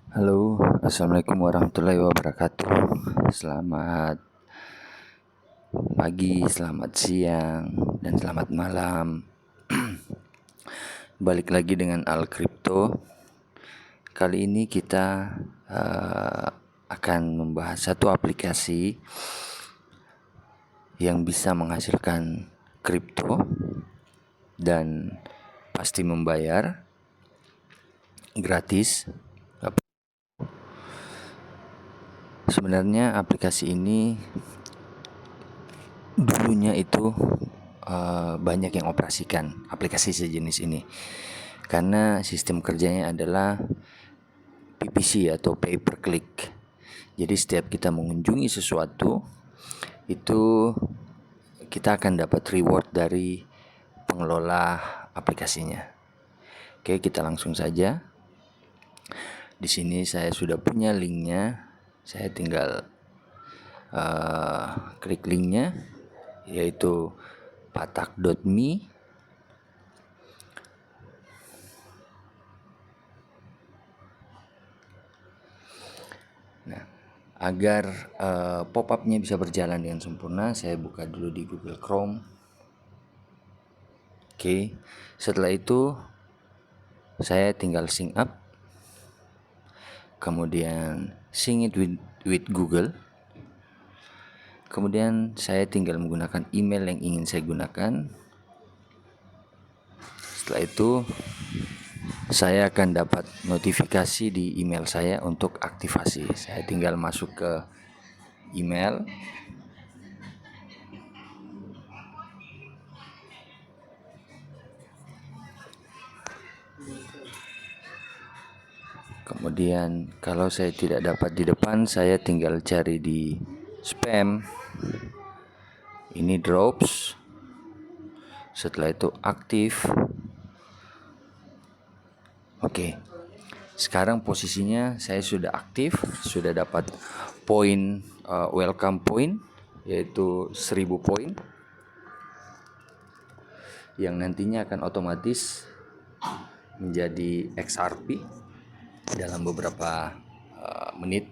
Halo, assalamualaikum warahmatullahi wabarakatuh. Selamat pagi, selamat siang, dan selamat malam. Balik lagi dengan Al Crypto. Kali ini kita akan membahas satu aplikasi yang bisa menghasilkan kripto dan pasti membayar gratis. Sebenarnya aplikasi ini dulunya itu banyak yang operasikan aplikasi sejenis ini karena sistem kerjanya adalah PPC atau pay per click. Jadi setiap kita mengunjungi sesuatu itu kita akan dapat reward dari pengelola aplikasinya. Oke, kita langsung saja. Di sini saya sudah punya linknya. Saya tinggal klik linknya, yaitu patak.me. Nah, agar pop-up-nya bisa berjalan dengan sempurna, saya buka dulu di Google Chrome. Oke, setelah itu saya tinggal sync up, kemudian sync it with Google. Kemudian saya tinggal menggunakan email yang ingin saya gunakan. Setelah itu saya akan dapat notifikasi di email saya untuk aktivasi. Saya tinggal masuk ke email. Kemudian kalau saya tidak dapat di depan, saya tinggal cari di spam. Ini drops. Setelah itu aktif. Oke. Sekarang posisinya saya sudah aktif, sudah dapat poin welcome point, yaitu 1000 poin yang nantinya akan otomatis menjadi XRP dalam beberapa menit.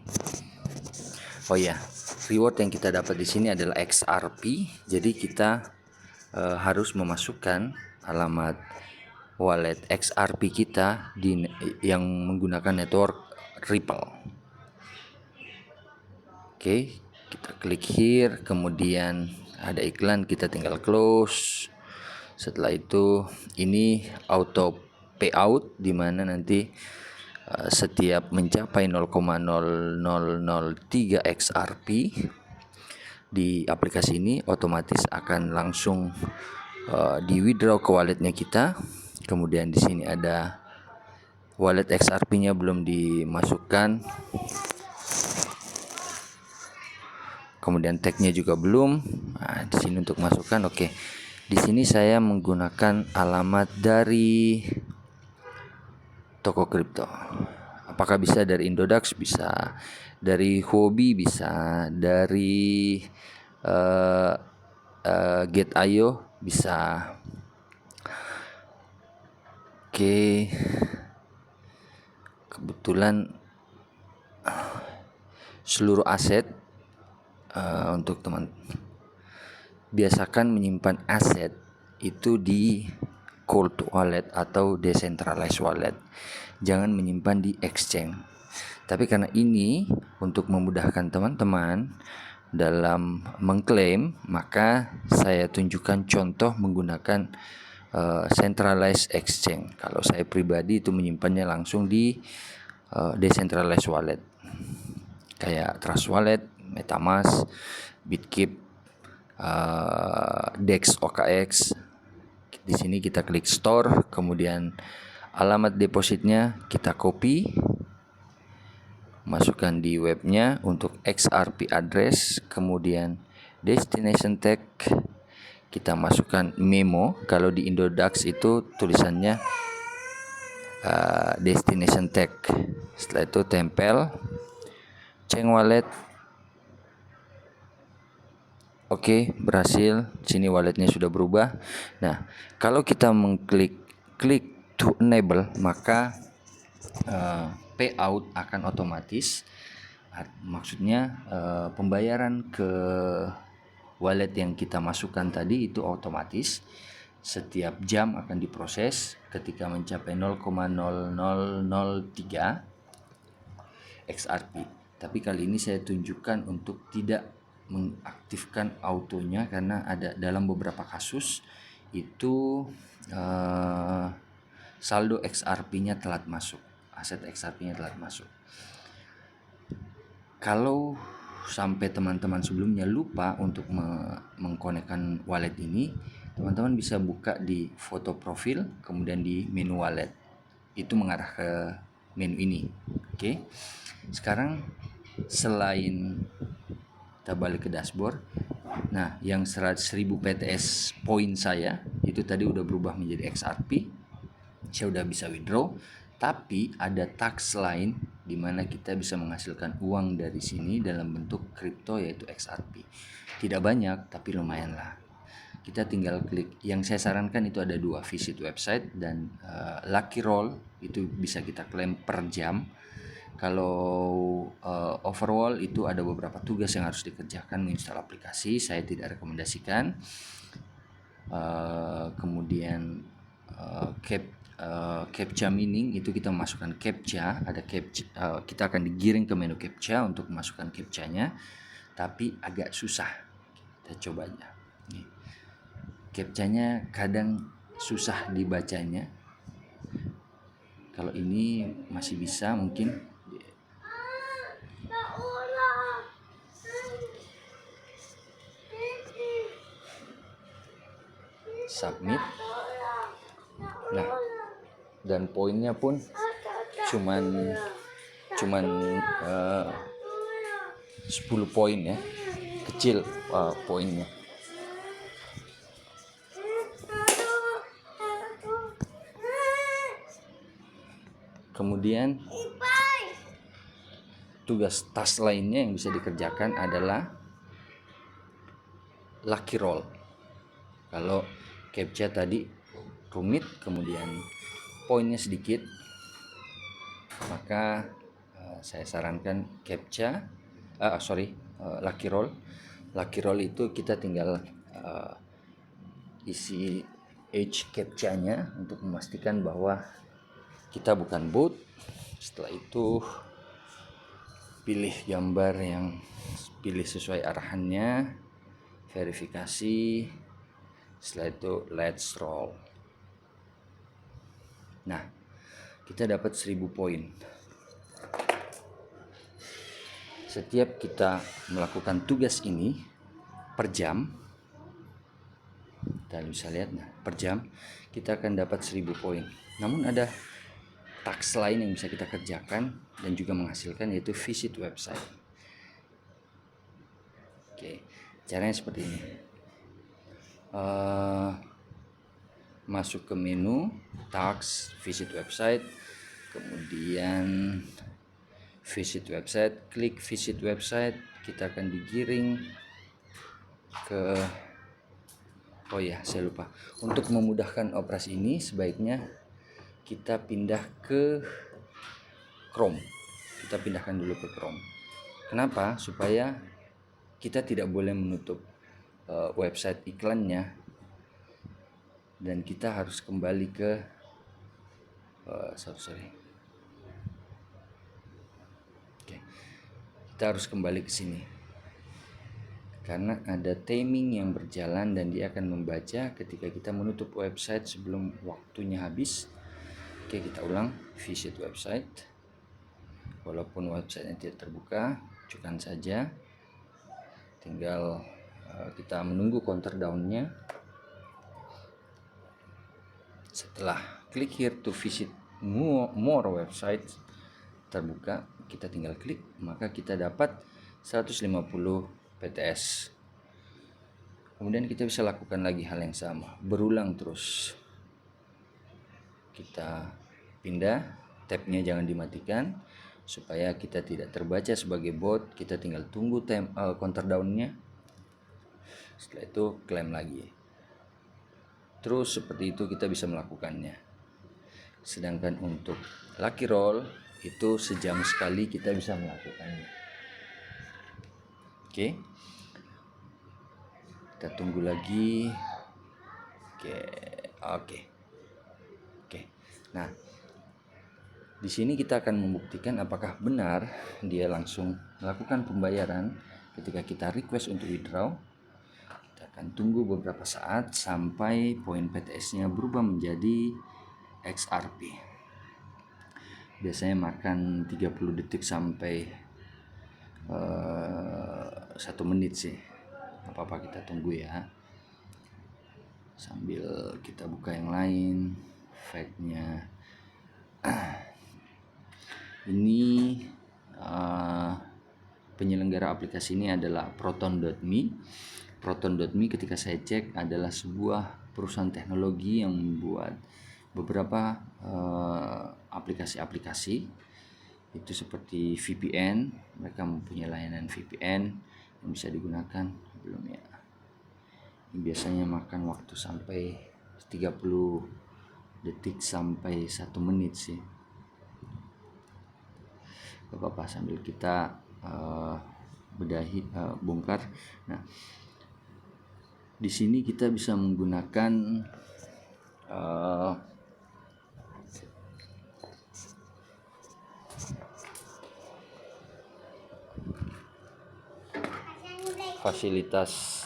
Oh ya, reward yang kita dapat di sini adalah XRP. Jadi kita harus memasukkan alamat wallet XRP kita yang menggunakan network Ripple. Oke, kita klik here, kemudian ada iklan, kita tinggal close. Setelah itu ini auto payout, di mana nanti setiap mencapai 0,0003 XRP di aplikasi ini otomatis akan langsung di withdraw ke walletnya kita. Kemudian di sini ada wallet XRP-nya belum dimasukkan. Kemudian tag-nya juga belum. Nah, di sini untuk masukkan. Oke. Di sini saya menggunakan alamat dari toko kripto. Apakah bisa dari Indodax? Bisa. Dari Huobi bisa. Dari Get.io bisa. Oke. Kebetulan seluruh aset untuk teman, biasakan menyimpan aset itu di cold wallet atau decentralized wallet. Jangan menyimpan di exchange. Tapi karena ini untuk memudahkan teman-teman dalam mengklaim, maka saya tunjukkan contoh menggunakan centralized exchange. Kalau saya pribadi itu menyimpannya langsung di decentralized wallet, kayak Trust Wallet, MetaMask, Bitkeep, DEX OKX. Di sini kita klik store, kemudian alamat depositnya kita copy, masukkan di webnya untuk XRP address, kemudian destination tag kita masukkan memo. Kalau di Indodax itu tulisannya destination tag. Setelah itu tempel Chain wallet. Oke, berhasil. Sini walletnya sudah berubah. Nah, kalau kita mengklik to enable, maka payout akan otomatis. Maksudnya pembayaran ke wallet yang kita masukkan tadi itu otomatis. Setiap jam akan diproses ketika mencapai 0,0003 XRP. Tapi kali ini saya tunjukkan untuk tidak mengaktifkan autonya karena ada dalam beberapa kasus itu saldo XRP-nya telat masuk, aset XRP-nya telat masuk. Kalau sampai teman-teman sebelumnya lupa untuk mengkonekkan wallet ini, teman-teman bisa buka di foto profil, kemudian di menu wallet. Itu mengarah ke menu ini. Oke. Sekarang selain kita balik ke dashboard, nah yang 1000 PTS poin saya itu tadi udah berubah menjadi XRP. Saya udah bisa withdraw, tapi ada tax lain di mana kita bisa menghasilkan uang dari sini dalam bentuk kripto yaitu XRP. Tidak banyak tapi lumayan lah. Kita tinggal klik. Yang saya sarankan itu ada 2, visit website dan Lucky Roll itu bisa kita klaim per jam. Kalau Overwall itu ada beberapa tugas yang harus dikerjakan, menginstal aplikasi, saya tidak rekomendasikan. Kemudian CAPTCHA mining itu kita masukkan CAPTCHA, ada CAPTCHA, kita akan digiring ke menu CAPTCHA untuk masukkan CAPTCHA-nya, tapi agak susah. Kita coba aja. Nih. CAPTCHA-nya kadang susah dibacanya. Kalau ini masih bisa mungkin. Submit. Nah, dan poinnya pun cuman 10 poin ya, kecil poinnya. Kemudian tugas tas lainnya yang bisa dikerjakan adalah Lucky Roll. Kalau CAPTCHA tadi rumit, kemudian poinnya sedikit, maka saya sarankan CAPTCHA, Lucky Roll. Lucky Roll itu kita tinggal isi age CAPTCHA-nya untuk memastikan bahwa kita bukan bot. Setelah itu pilih gambar yang sesuai arahannya, verifikasi. Setelah itu let's roll. Nah, kita dapat 1000 poin. Setiap kita melakukan tugas ini per jam, kita bisa lihat, nah, per jam kita akan dapat 1000 poin. Namun ada task lain yang bisa kita kerjakan dan juga menghasilkan, yaitu visit website. Oke, caranya seperti ini. Masuk ke menu task, visit website, kemudian visit website, klik visit website, kita akan digiring ke saya lupa. Untuk memudahkan operasi ini sebaiknya kita pindah ke Chrome. Kita pindahkan dulu ke Chrome. Kenapa? Supaya kita tidak boleh menutup website iklannya, dan kita harus kembali ke kita harus kembali ke sini karena ada timing yang berjalan dan dia akan membaca ketika kita menutup website sebelum waktunya habis. Oke, kita ulang, visit website. Walaupun websitenya tidak terbuka, cukup saja, tinggal kita menunggu counter down-nya. Setelah klik here to visit more website terbuka, kita tinggal klik, maka kita dapat 150 PTS. Kemudian kita bisa lakukan lagi hal yang sama, berulang terus. Kita pindah, tab-nya jangan dimatikan supaya kita tidak terbaca sebagai bot. Kita tinggal tunggu counter down-nya. Setelah itu klaim lagi. Terus seperti itu kita bisa melakukannya. Sedangkan untuk Lucky Roll Itu sejam sekali kita bisa melakukannya. Oke. Kita tunggu lagi. Oke. Nah, di sini kita akan membuktikan apakah benar dia langsung melakukan pembayaran ketika kita request untuk withdraw. Kita akan tunggu beberapa saat sampai poin PTS-nya berubah menjadi XRP. Biasanya makan 30 detik sampai 1 menit sih. Apa-apa kita tunggu ya. Sambil kita buka yang lain, fact-nya. Ini penyelenggara aplikasi ini adalah Proton.me. Proton.me ketika saya cek adalah sebuah perusahaan teknologi yang membuat beberapa aplikasi-aplikasi. Itu seperti VPN, mereka mempunyai layanan VPN yang bisa digunakan. Belum ya. Ini biasanya makan waktu sampai 30 detik sampai 1 menit sih. Bapak sambil kita bongkar. Nah, di sini kita bisa menggunakan fasilitas,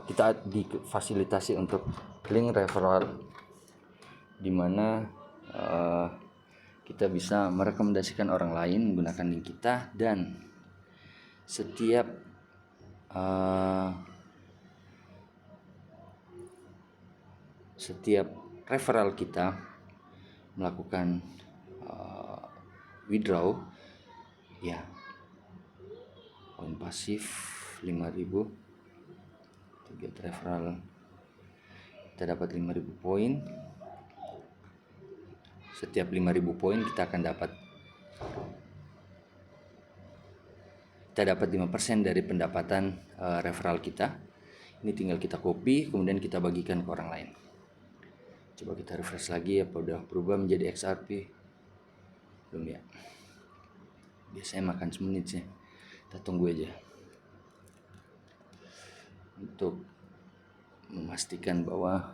kita difasilitasi untuk link referral, di mana kita bisa merekomendasikan orang lain menggunakan link kita, dan setiap referral kita melakukan withdraw ya, poin pasif 5.000, target referral kita dapat 5.000 poin. Setiap 5.000 poin kita dapat 5% dari pendapatan referral kita. Ini tinggal kita copy, kemudian kita bagikan ke orang lain. Coba kita refresh lagi, apa udah berubah menjadi XRP? Belum ya. Biasanya makan semenit sih. Kita tunggu aja untuk memastikan bahwa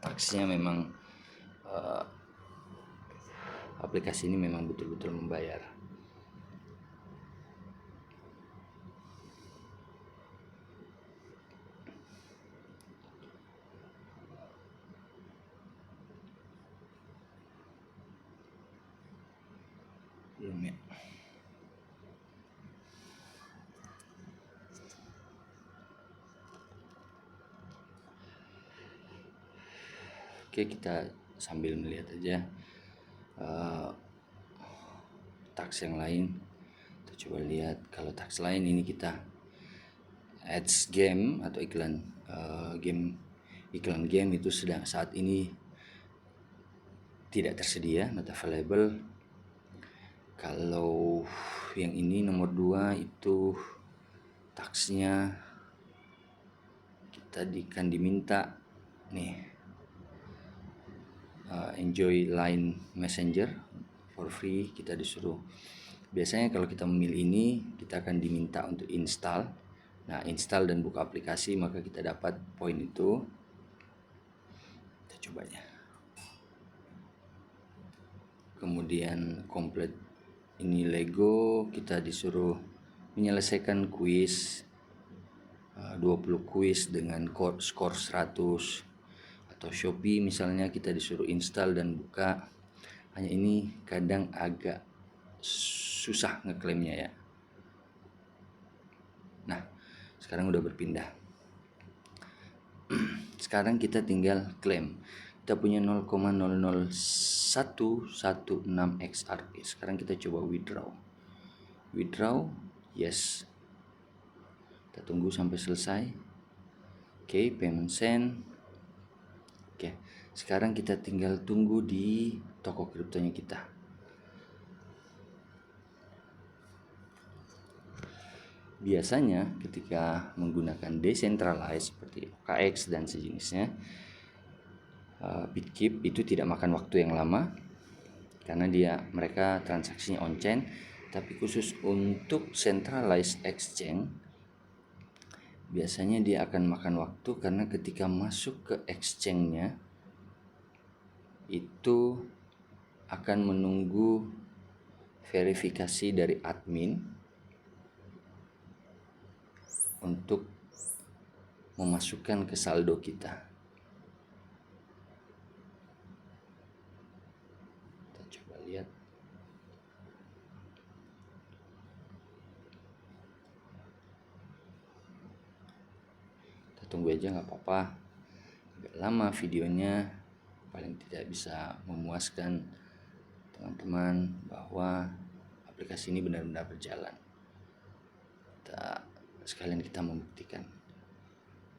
taksnya memang aplikasi ini memang betul-betul membayar. Belum ya. Oke, kita sambil melihat aja tax yang lain. Kita coba lihat kalau tax lain ini kita ads game atau iklan game itu sedang saat ini tidak tersedia, not available. Kalau yang ini nomor 2 itu taxnya kita akan diminta nih, enjoy line messenger for free. Kita disuruh, biasanya kalau kita memilih ini kita akan diminta untuk install. Nah, install dan buka aplikasi, maka kita dapat poin itu. Kita cobanya. Kemudian komplit ini Lego, kita disuruh menyelesaikan kuis 20 kuis dengan skor 100. Atau Shopee misalnya kita disuruh install dan buka. Hanya ini kadang agak susah ngeklaimnya ya. Nah, sekarang udah berpindah. Sekarang kita tinggal klaim. Kita punya 0,00116 XRP. Sekarang kita coba withdraw. Withdraw, yes. Kita tunggu sampai selesai. Oke, payment send. Oke, sekarang kita tinggal tunggu di toko kriptonya kita. Biasanya ketika menggunakan decentralized seperti OKX dan sejenisnya, Bitkeep itu tidak makan waktu yang lama karena mereka transaksinya on chain, tapi khusus untuk centralized exchange biasanya dia akan makan waktu karena ketika masuk ke exchange-nya itu akan menunggu verifikasi dari admin untuk memasukkan ke saldo kita. Kita coba lihat. Kita tunggu aja, nggak apa-apa. Agak lama videonya, paling tidak bisa memuaskan teman-teman bahwa aplikasi ini benar-benar berjalan. Sekalian kita membuktikan.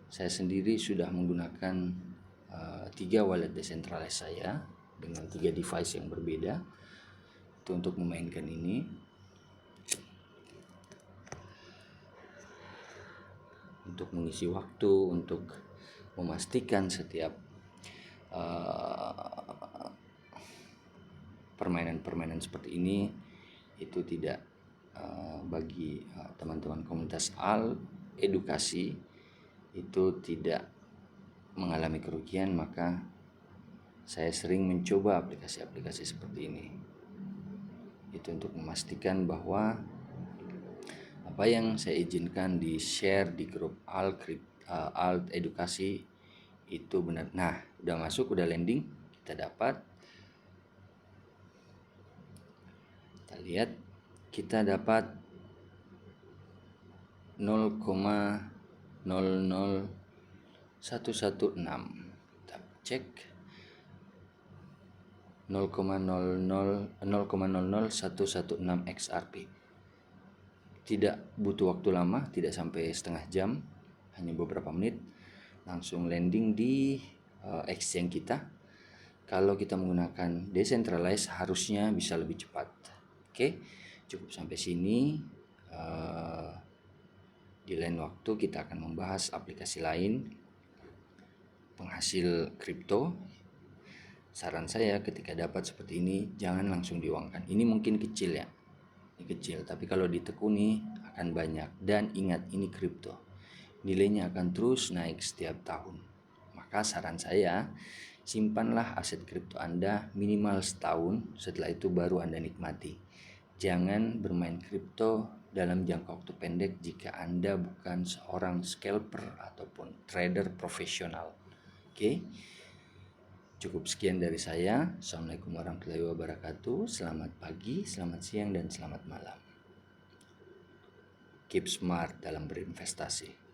Saya sendiri sudah menggunakan 3 wallet decentralized saya dengan 3 device yang berbeda itu untuk memainkan ini. Untuk mengisi waktu, untuk memastikan setiap permainan-permainan seperti ini itu tidak bagi teman-teman komunitas edukasi itu tidak mengalami kerugian, maka saya sering mencoba aplikasi-aplikasi seperti ini. Itu untuk memastikan bahwa apa yang saya izinkan di share di grup alt edukasi itu benar. Nah, udah masuk, udah landing, kita dapat. Kita lihat, kita dapat 0,00116. Kita cek 0,00116 XRP. Tidak butuh waktu lama, tidak sampai setengah jam, hanya beberapa menit langsung landing di exchange kita. Kalau kita menggunakan decentralized harusnya bisa lebih cepat. Oke, cukup sampai sini. Di lain waktu kita akan membahas aplikasi lain penghasil kripto. Saran saya ketika dapat seperti ini jangan langsung diuangkan. Ini mungkin kecil ya, ini kecil, tapi kalau ditekuni akan banyak. Dan ingat, ini kripto, nilainya akan terus naik setiap tahun. Maka saran saya, simpanlah aset kripto Anda minimal setahun, setelah itu baru Anda nikmati. Jangan bermain kripto dalam jangka waktu pendek jika Anda bukan seorang scalper ataupun trader profesional. Oke. Cukup sekian dari saya. Assalamualaikum warahmatullahi wabarakatuh. Selamat pagi, selamat siang, dan selamat malam. Keep smart dalam berinvestasi.